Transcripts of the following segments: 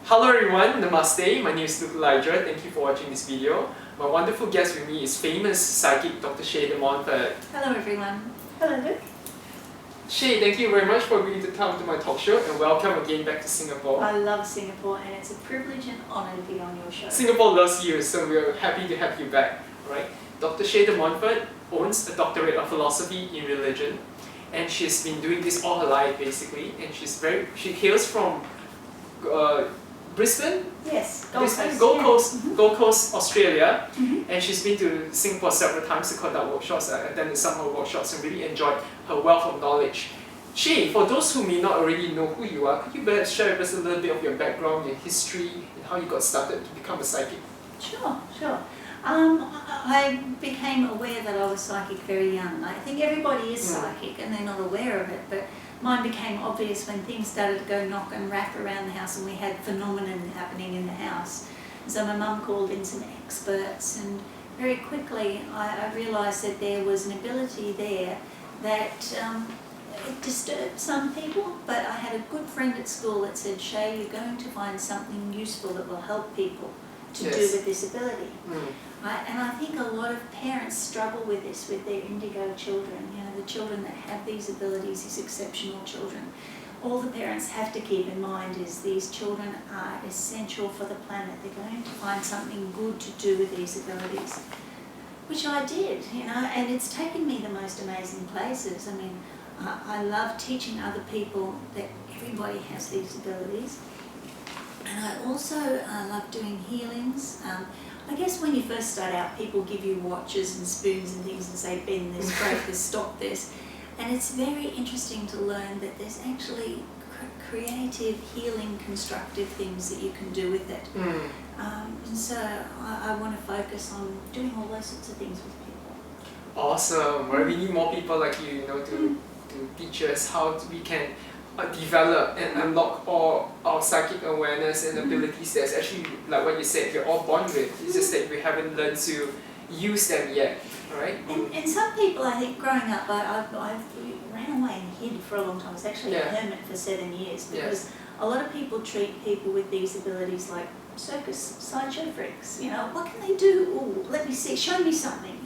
Hello everyone, Namaste, my name is Elijah. Thank you for watching this video. My wonderful guest with me is famous psychic Dr SheDMontford. Hello everyone. Hello, Luke. She, thank you very much for agreeing to come to my talk show and welcome again back to Singapore. I love Singapore and it's a privilege and honour to be on your show. Singapore loves you, so we're happy to have you back. Right? Dr SheDMontford owns a doctorate of philosophy in religion, and she's been doing this all her life basically. And she hails from Brisbane. Yes, Gold Coast, Australia, Mhm. and she's been to Singapore several times to conduct workshops. I attended some of her workshops and really enjoyed her wealth of knowledge. She, for those who may not already know who you are, could you perhaps share with us a little bit of your background, your history, and how you got started to become a psychic? Sure. I became aware that I was psychic very young. I think everybody is psychic and they're not aware of it, but mine became obvious when things started to go knock and rap around the house and we had phenomenon happening in the house. So my mum called in some experts, and very quickly I realised that there was an ability there that it disturbed some people, but I had a good friend at school that said, "Shay, you're going to find something useful that will help people to do with this ability." And I think a lot of parents struggle with this with their indigo children, the children that have these abilities, these exceptional children. All the parents have to keep in mind is these children are essential for the planet. They're going to find something good to do with these abilities, which I did, and it's taken me the most amazing places. I mean, I love teaching other people that everybody has these abilities. And I also love doing healings. I guess when you first start out, people give you watches and spoons and things and say, bend this, break this, stop this. And it's very interesting to learn that there's actually creative, healing, constructive things that you can do with it. And so I want to focus on doing all those sorts of things with people. Awesome! Well, we need more people like you, to teach us how we can develop and unlock all our psychic awareness and abilities that's actually, like what you said, we're all born with. It's just that we haven't learned to use them yet, right? And some people, I think, growing up, I ran away and hid for a long time. I was actually a hermit for 7 years because a lot of people treat people with these abilities like circus sideshow freaks. What can they do? Oh, let me see, show me something.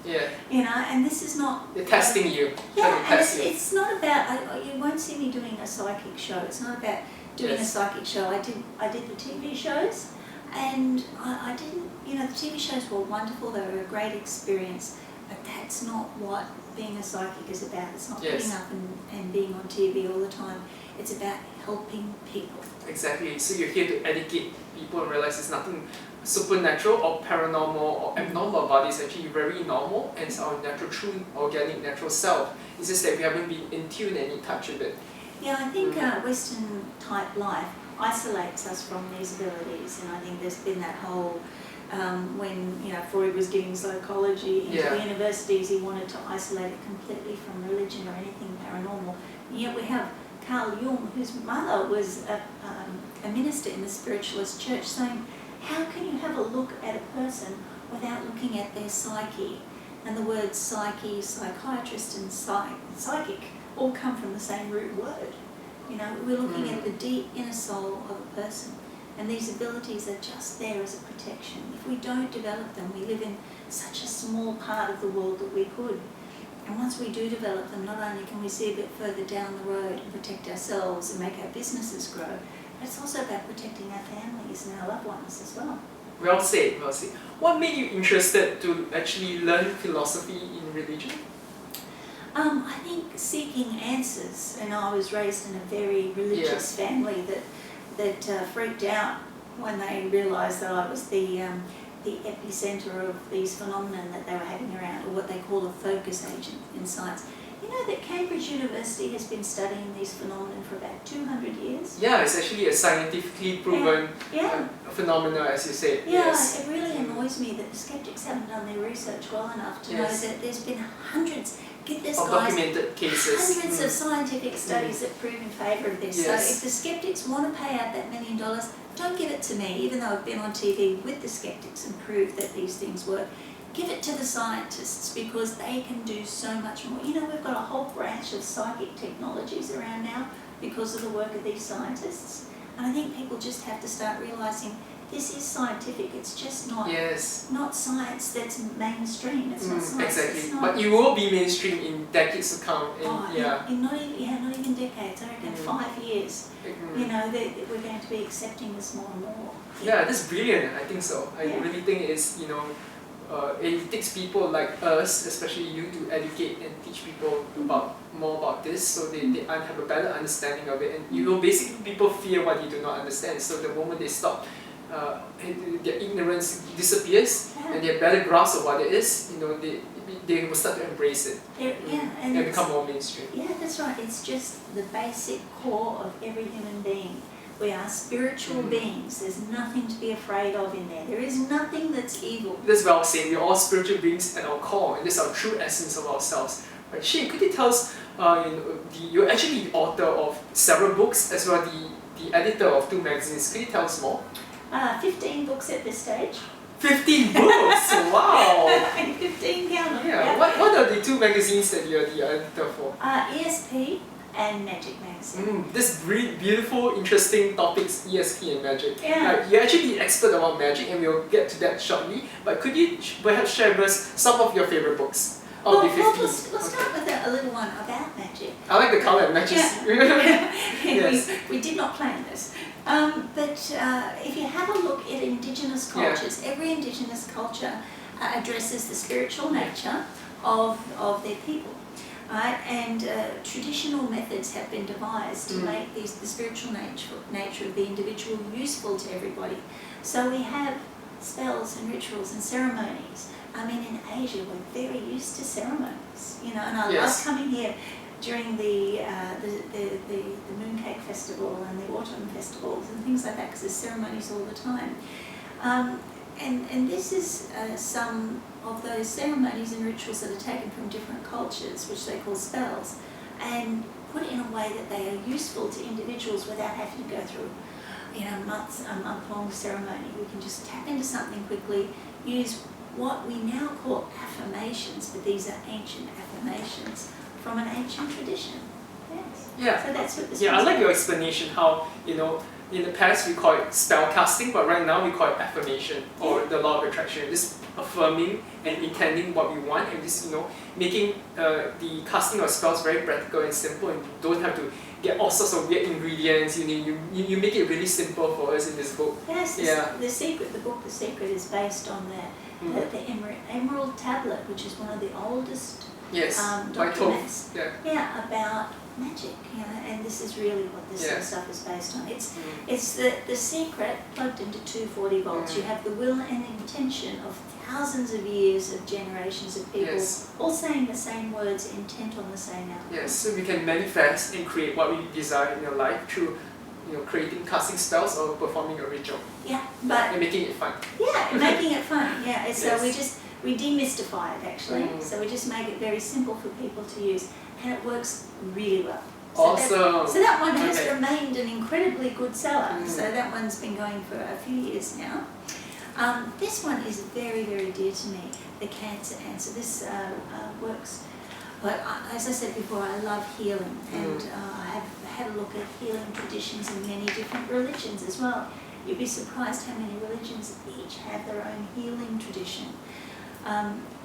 And this is not... They're testing you. And it's not about, you won't see me doing a psychic show. It's not about doing a psychic show. I did the TV shows, and I didn't, the TV shows were wonderful. They were a great experience, but that's not what being a psychic is about. It's not getting up and being on TV all the time. It's about helping people. Exactly. So you're here to educate people and realize there's nothing supernatural or paranormal or abnormal about it. It's actually very normal, and it's our natural, true, organic, natural self. It's just that we haven't been in tune and in touch with it. Yeah, I think Western type life isolates us from these abilities, and I think there's been that whole when Freud was getting psychology into universities, he wanted to isolate it completely from religion or anything paranormal. And yet we have Carl Jung, whose mother was a minister in the spiritualist church, saying, how can you have a look at a person without looking at their psyche? And the words psyche, psychiatrist and psychic all come from the same root word. We're looking at the deep inner soul of a person, and these abilities are just there as a protection. If we don't develop them, we live in such a small part of the world that we could. And once we do develop them, not only can we see a bit further down the road and protect ourselves and make our businesses grow, but it's also about protecting our families and our loved ones as well. Well said, well said. What made you interested to actually learn philosophy in religion? I think seeking answers, and I was raised in a very religious family that freaked out when they realised that I was the epicentre of these phenomena that they were having around, or what they call a focus agent in science. You know that Cambridge University has been studying these phenomena for about 200 years? Yeah, it's actually a scientifically proven phenomena, as you say. It really annoys me that the skeptics haven't done their research well enough to know that there's been hundreds, get this of guys, documented cases. Hundreds of scientific studies that prove in favour of this. So if the skeptics want to pay out that $1 million, don't give it to me, even though I've been on TV with the skeptics and proved that these things work. Give it to the scientists, because they can do so much more. We've got a whole branch of psychic technologies around now because of the work of these scientists. And I think people just have to start realising this is scientific. It's just not Yes. not science that's mainstream. It's not science. Exactly. It's not, But it will be mainstream in decades to come. And in not even decades. I reckon 5 years. You know, that we're going to be accepting this more and more. Yeah, that's brilliant. I think so. I really think it's, you know, it takes people like us, especially you, to educate and teach people more about this, so they have a better understanding of it. And you know, basically people fear what you do not understand. So the moment they stop, their ignorance disappears, and they have better grasp of what it is. You know, they will start to embrace it. And become more mainstream. Yeah, that's right. It's just the basic core of every human being. We are spiritual beings. There's nothing to be afraid of in there. There is nothing that's evil. That's well said. We're all spiritual beings at our core, and this is our true essence of ourselves. Right? Shane, could you tell us, you're actually the author of several books, as well as the editor of 2 magazines. Could you tell us more? 15 books at this stage. 15 books! Wow! 15 count. Yeah. What are the 2 magazines that you're the editor for? ESP and Magic Magazine. This beautiful, interesting topics, ESP and magic. Yeah. You're actually the expert about magic, and we'll get to that shortly. But could you perhaps share with us some of your favorite books? Well, we'll start with a little one about magic. I like the colour it matches. Yes. we did not plan this. But if you have a look at Indigenous cultures, every Indigenous culture addresses the spiritual nature of their people. Right? And traditional methods have been devised to make the spiritual nature of the individual useful to everybody. So we have spells and rituals and ceremonies. I mean, in Asia, we're very used to ceremonies, you know, and I love coming here during the Mooncake Festival and the Autumn Festivals and things like that, because there's ceremonies all the time. And this is some of those ceremonies and rituals that are taken from different cultures, which they call spells, and put it in a way that they are useful to individuals without having to go through, you know, a month-long ceremony. We can just tap into something quickly, use what we now call affirmations, but these are ancient affirmations from an ancient tradition. Yes. Yeah. So that's what this I like your explanation how, you know, in the past we call it spell casting, but right now we call it affirmation, or the law of attraction. Just affirming and intending what we want, and just, you know, making the casting of spells very practical and simple, and you don't have to get all sorts of weird ingredients. You make it really simple for us in this book. Yes. The book The Secret is based on the Emerald Tablet, which is one of the oldest documents about magic, you know, and this is really what this sort of stuff is based on. It's the secret plugged into 240 volts. You have the will and intention of thousands of years of generations of people all saying the same words, intent on the same outcome. Yes, so we can manifest and create what we desire in your life through, you know, creating casting spells or performing a ritual. Yeah, but and making it fun. Yeah, making it fun. Yeah, so we demystify it actually. So we just make it very simple for people to use, and it works really well. So awesome. So that one has remained an incredibly good seller. So that one's been going for a few years now. This one is very, very dear to me, The Cancer Answer. This works, but as I said before, I love healing, and I have had a look at healing traditions in many different religions as well. You'd be surprised how many religions each have their own healing tradition.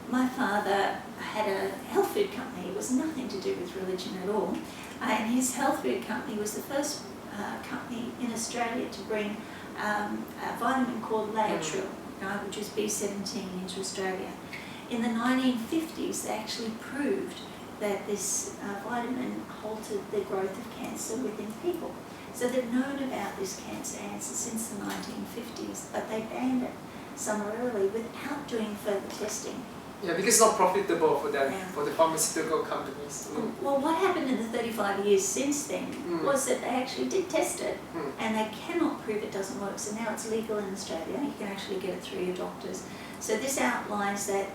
My father had a health food company. It was nothing to do with religion at all. And his health food company was the first company in Australia to bring a vitamin called Laetrile, which is B17, into Australia. In the 1950s, they actually proved that this vitamin halted the growth of cancer within people. So they've known about this cancer answer since the 1950s, but they banned it somewhere early without doing further testing. Yeah, because it's not profitable for them, for the pharmaceutical companies. Well, what happened in the 35 years since then was that they actually did test it, and they cannot prove it doesn't work. So now it's legal in Australia. You can actually get it through your doctors. So this outlines that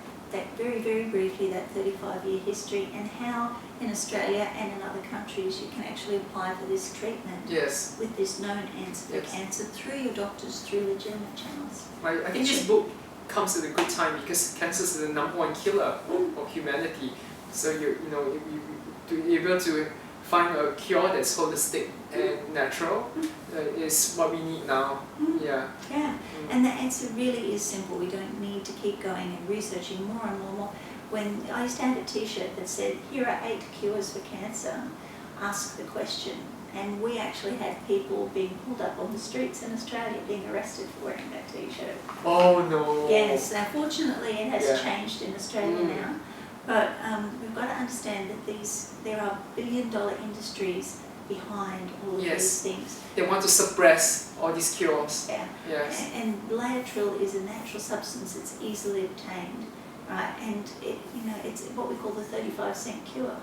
very, very briefly, that 35-year history, and how in Australia and in other countries you can actually apply for this treatment with this known answer for cancer through your doctors, through legitimate channels. Right. I think this book comes at a good time because cancer is the #1 killer of humanity. So you're able to find a cure that's holistic and natural is what we need now. Yeah. Yeah, and the answer really is simple. We don't need to keep going and researching more and more and more. When I used to have a t-shirt that said, "Here are 8 cures for cancer, ask the question." And we actually had people being pulled up on the streets in Australia being arrested for wearing that t-shirt. Oh no. Yes, now fortunately it has Yeah. changed in Australia now. But we've got to understand that there are billion-dollar industries behind all of these things. They want to suppress all these cures. Yeah. Yes. And laetrile is a natural substance. It's easily obtained, right? And it's what we call the 35-cent cure.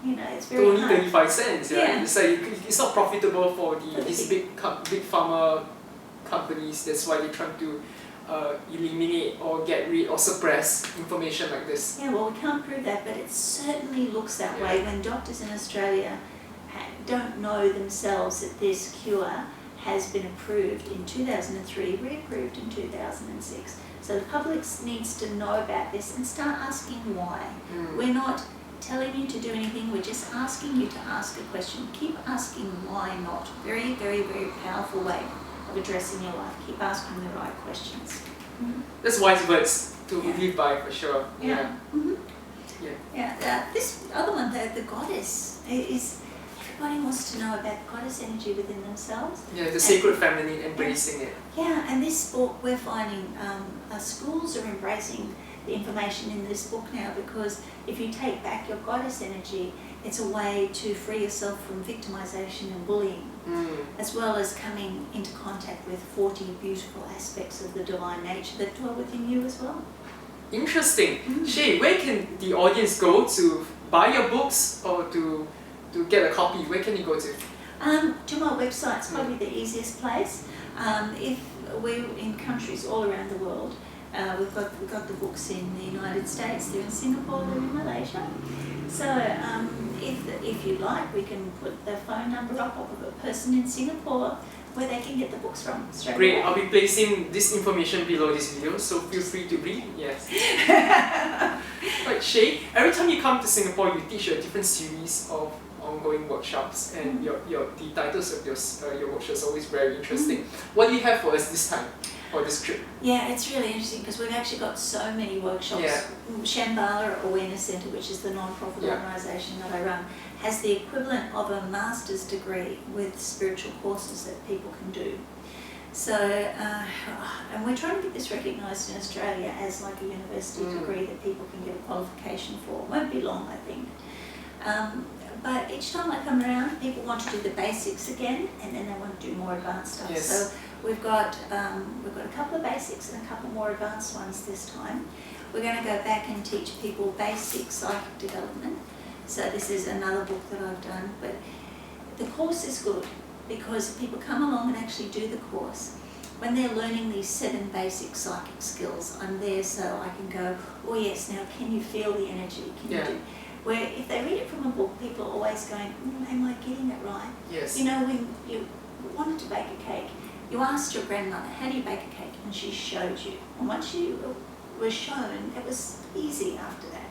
It's very Only hard. 35 cents. Yeah. It's like it's not profitable for these big pharma companies. That's why they're trying to eliminate or get rid or suppress information like this. Yeah, well, we can't prove that, but it certainly looks that way when doctors in Australia don't know themselves that this cure has been approved in 2003, reapproved in 2006. So the public needs to know about this and start asking why. We're not telling you to do anything, we're just asking you to ask a question. Keep asking why not. Very, very, very powerful way of addressing your life. Keep asking the right questions. That's wise words to live by for sure. Yeah. Yeah. This other one, the goddess, is everybody wants to know about the goddess energy within themselves. Yeah, the sacred feminine, embracing it. Yeah, and this book, we're finding schools are embracing the information in this book now, because if you take back your goddess energy, it's a way to free yourself from victimization and bullying, as well as coming into contact with 40 beautiful aspects of the divine nature that dwell within you as well. Interesting. Shay, where can the audience go to buy your books or to get a copy? Where can you go to? To my website's probably the easiest place. If we're in countries all around the world, we've got the books in the United States, they're in Singapore, they're in Malaysia. So if you'd like, we can put the phone number up of a person in Singapore where they can get the books from straight Great, away. I'll be placing this information below this video, so feel free to read. Yes. Right, Shay, every time you come to Singapore, you teach a different series of ongoing workshops, and the titles of your workshops are always very interesting. What do you have for us this time, or this trip? Yeah, it's really interesting because we've actually got so many workshops. Yeah. Shambhala Awareness Centre, which is the non-profit organisation that I run, has the equivalent of a master's degree with spiritual courses that people can do. So, and we're trying to get this recognised in Australia as like a university degree that people can get a qualification for. It won't be long, I think. But each time I come around, people want to do the basics again, and then they want to do more advanced stuff. Yes. So we've got a couple of basics and a couple more advanced ones this time. We're going to go back and teach people basic psychic development. So this is another book that I've done, but the course is good because people come along and actually do the course. When they're learning these 7 basic psychic skills, I'm there so I can go, oh yes, now can you feel the energy? Can you do? Where if they read it from a book, people are always going, am I getting it right? Yes. You know, when you wanted to bake a cake, you asked your grandmother, how do you bake a cake? And she showed you. And once you were shown, it was easy after that.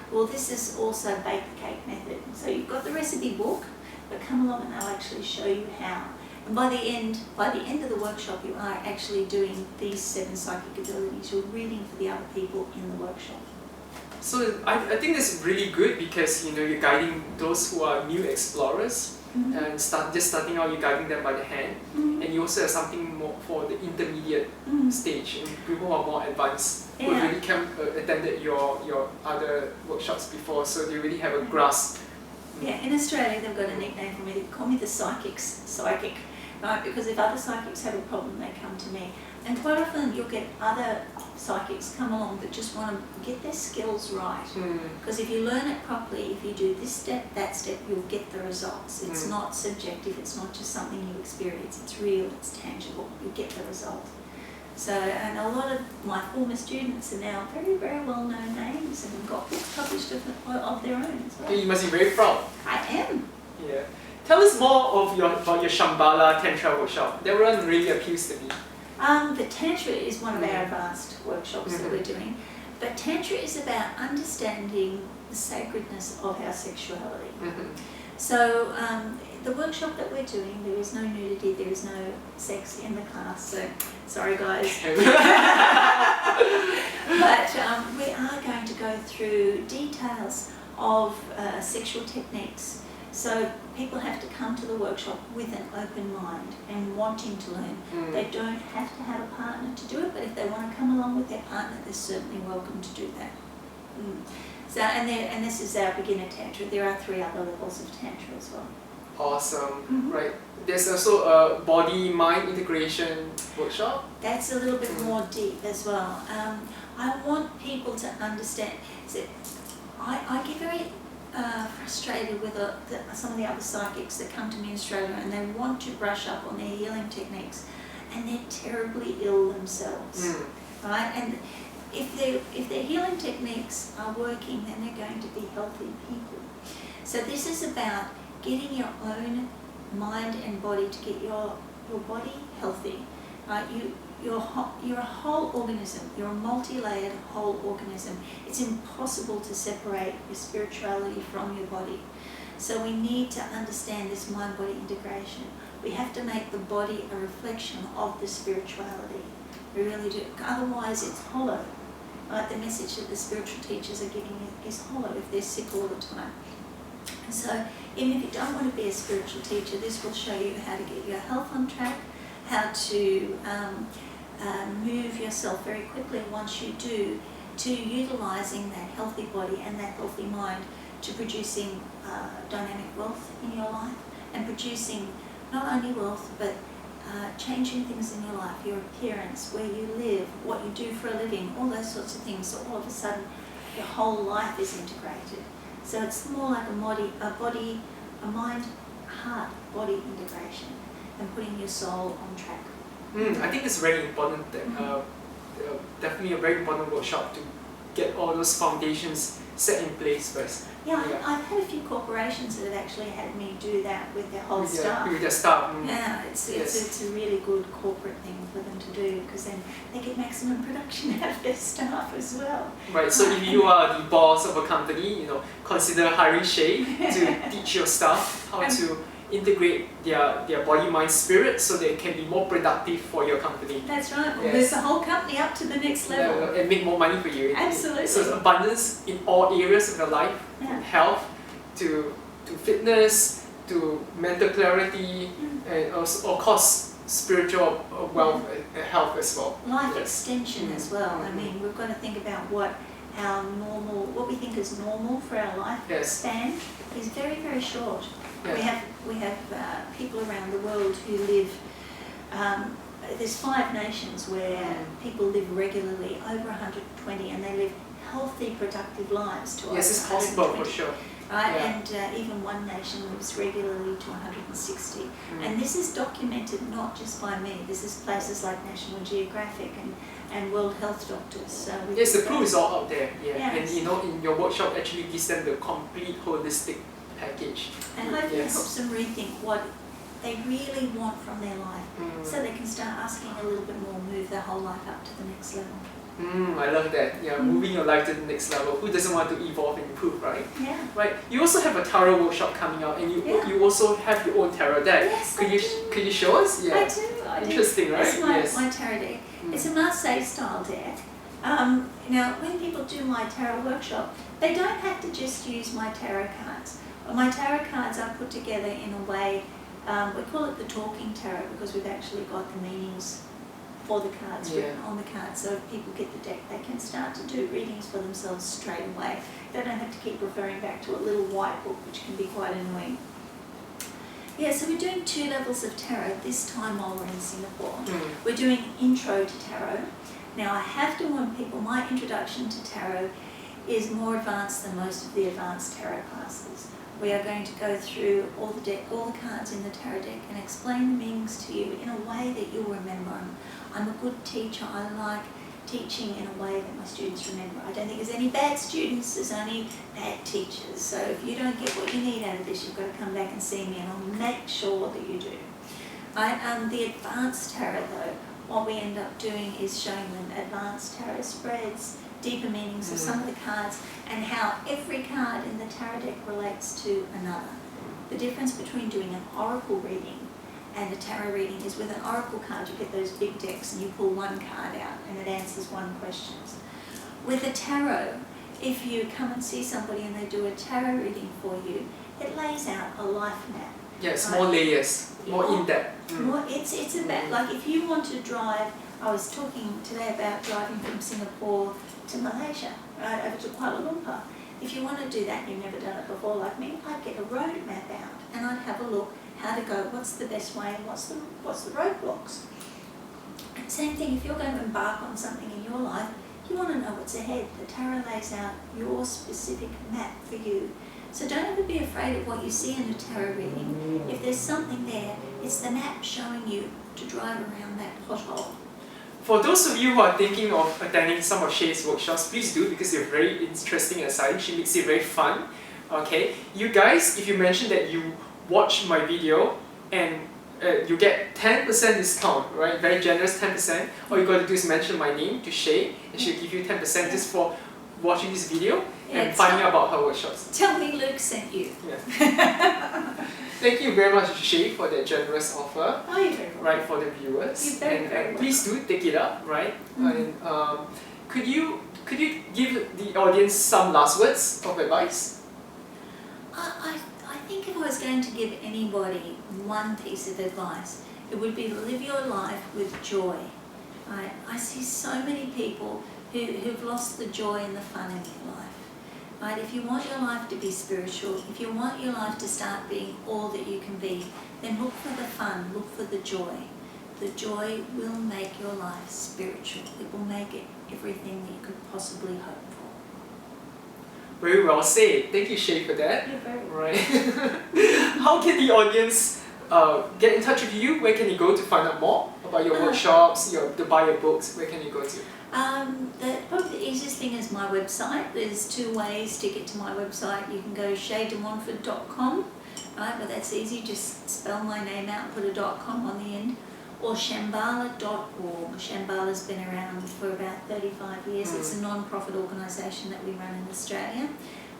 Well, this is also bake the cake method. So you've got the recipe book, but come along and they'll actually show you how. And by the end of the workshop, you are actually doing these 7 psychic abilities. You're reading for the other people in the workshop. So I think that's really good because you're guiding those who are new explorers and just starting out. You're guiding them by the hand, and you also have something more for the intermediate stage and people who are more advanced who really attended your other workshops before, so they really have a grasp. Yeah, in Australia they've got a nickname for me. They call me the psychic, right? Because if other psychics have a problem, they come to me. And quite often you'll get other psychics come along that just want to get their skills right. Because if you learn it properly, if you do this step, that step, you'll get the results. It's not subjective, it's not just something you experience, it's real, it's tangible, you get the result. So, and a lot of my former students are now very, very well-known names and have got books published of their own as well. You must be very proud. I am. Yeah. Tell us more about your Shambhala Tantra Workshop. That one really appeals to me. The Tantra is one of our advanced workshops that we're doing, but Tantra is about understanding the sacredness of our sexuality. So the workshop that we're doing, there is no nudity, there is no sex in the class, so sorry guys. But we are going to go through details of sexual techniques. So people have to come to the workshop with an open mind and wanting to learn. They don't have to have a partner to do it, but if they want to come along with their partner, they're certainly welcome to do that. So, and this is our beginner Tantra. There are 3 other levels of Tantra as well. Awesome, right. There's also a body-mind integration workshop. That's a little bit more deep as well. I want people to understand. So I get very frustrated with some of the other psychics that come to me in Australia and they want to brush up on their healing techniques and they're terribly ill themselves, right? And if their healing techniques are working, then they're going to be healthy people. So this is about getting your own mind and body to get your body healthy, right? You're a whole organism. You're a multi-layered whole organism. It's impossible to separate your spirituality from your body. So we need to understand this mind-body integration. We have to make the body a reflection of the spirituality. We really do. Otherwise, it's hollow. Right? The message that the spiritual teachers are giving you is hollow if they're sick all the time. And so even if you don't want to be a spiritual teacher, this will show you how to get your health on track, how to move yourself very quickly once you do, to utilising that healthy body and that healthy mind to producing dynamic wealth in your life and producing not only wealth but changing things in your life, your appearance, where you live, what you do for a living, all those sorts of things. So all of a sudden your whole life is integrated. So it's more like a mind, heart, body integration and putting your soul on track. I think it's very important that definitely a very important workshop to get all those foundations set in place first. Yeah, I've had a few corporations that have actually had me do that with their whole staff. With their staff. Yeah, it's a really good corporate thing for them to do because then they get maximum production out of their staff as well. Right, so if you are the boss of a company, consider hiring Shay to teach your staff how to integrate their body, mind, spirit so they can be more productive for your company. That's right. Well, there's the whole company up to the next level. And make more money for you. Absolutely. So it's abundance in all areas of your life, from health to fitness, to mental clarity, and also, of course, spiritual wealth and health as well. Life extension as well. I mean, we've got to think about what we think is normal for our life span is very, very short. Yeah. We have people around the world who live, there's 5 nations where people live regularly over 120 and they live healthy, productive lives to over 120. Yes, it's possible for sure. Right? And even one nation lives regularly to 160. And this is documented not just by me, this is places like National Geographic and World Health Doctors. So yes, the proof is all out there. And in your workshop actually gives them the complete holistic package. And hopefully it helps them rethink what they really want from their life so they can start asking a little bit more, move their whole life up to the next level. I love that. Moving your life to the next level. Who doesn't want to evolve and improve, right? Yeah. Right. You also have a tarot workshop coming out, and you also have your own tarot deck. Yes, could you show us? Yeah. I do. Interesting, right? That's my tarot deck. It's a Marseille style deck. Now, when people do my tarot workshop, they don't have to just use my tarot cards. My tarot cards are put together in a way, we call it the talking tarot because we've actually got the meanings for the cards written on the cards. So if people get the deck, they can start to do readings for themselves straight away. They don't have to keep referring back to a little white book, which can be quite annoying. Yeah, so we're doing 2 levels of tarot this time while we're in Singapore. We're doing intro to tarot. Now I have to warn people, my introduction to tarot is more advanced than most of the advanced tarot classes. We are going to go through all the cards in the tarot deck and explain the meanings to you in a way that you'll remember. I'm a good teacher. I like teaching in a way that my students remember. I don't think there's any bad students, there's only bad teachers. So if you don't get what you need out of this, you've got to come back and see me and I'll make sure that you do. The advanced tarot though, what we end up doing is showing them advanced tarot spreads, deeper meanings of some of the cards and how every card in the tarot deck relates to another. The difference between doing an oracle reading and a tarot reading is with an oracle card you get those big decks and you pull one card out and it answers one question. With a tarot, if you come and see somebody and they do a tarot reading for you, it lays out a life map. Yes, more layers, more in-depth. It's about, like if you want to drive, I was talking today about driving from Singapore to Malaysia, right, over to Kuala Lumpur. If you want to do that, you've never done it before like me, I'd get a road map out and I'd have a look how to go, what's the best way and what's the roadblocks. And same thing, if you're going to embark on something in your life, you want to know what's ahead. The tarot lays out your specific map for you. So don't ever be afraid of what you see in a tarot reading. If there's something there, it's the map showing you to drive around that pothole. For those of you who are thinking of attending some of Shay's workshops, please do, because they're very interesting and exciting. She makes it very fun. Okay, you guys, if you mention that you watch my video and you get 10% discount, right? Very generous 10%. All you got to do is mention my name to Shay, and she'll give you 10% just for watching this video and finding out about her workshops. Tell me Luke sent you. Yeah. Thank you very much, Shay, for that generous offer. Oh, you're very welcome. Right, for the viewers. You're very, very welcome. Please do take it up, right? And could you give the audience some last words of advice? I think if I was going to give anybody one piece of advice, it would be to live your life with joy. I see so many people who've lost the joy and the fun in their life. Right? If you want your life to be spiritual, if you want your life to start being all that you can be, then look for the fun, look for the joy. The joy will make your life spiritual. It will make it everything that you could possibly hope for. Very well said. Thank you, Shay, for that. You're very welcome. Right. How can the audience get in touch with you? Where can you go to find out more about your workshops, to buy your books? Where can you go to? Probably the easiest thing is my website. There's two ways to get to my website. You can go SheDMontford.com, right? But that's easy. Just spell my name out and put a .com on the end. Or Shambhala.org. Shambhala's been around for about 35 years. It's a non-profit organisation that we run in Australia,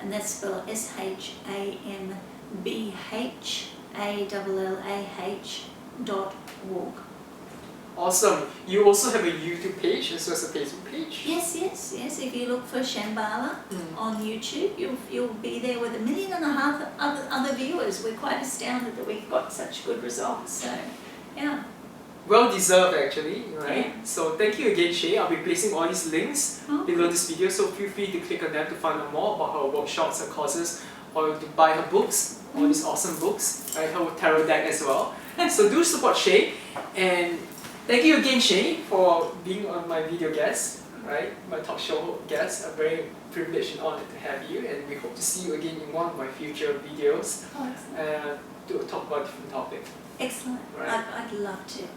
and that's spelled SHAMBHALLAH.org. Awesome. You also have a YouTube page as well as a Facebook page? Yes. If you look for Shambhala on YouTube, you'll be there with 1.5 million other viewers. We're quite astounded that we've got such good results. So, yeah. Well deserved, actually, right? Yeah. So thank you again, Shay. I'll be placing all these links below this video, so feel free to click on them to find out more about her workshops, her courses, or to buy her books, all these awesome books, right? Her tarot deck as well. So do support Shay, and thank you again, Shay, for being on my video guest, right? My talk show guest. I'm very privileged and honored to have you, and we hope to see you again in one of my future videos to talk about different topics. Excellent. Right. I'd love to.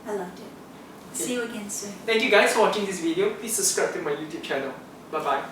I loved it. Okay. See you again soon. Thank you guys for watching this video. Please subscribe to my YouTube channel. Bye bye.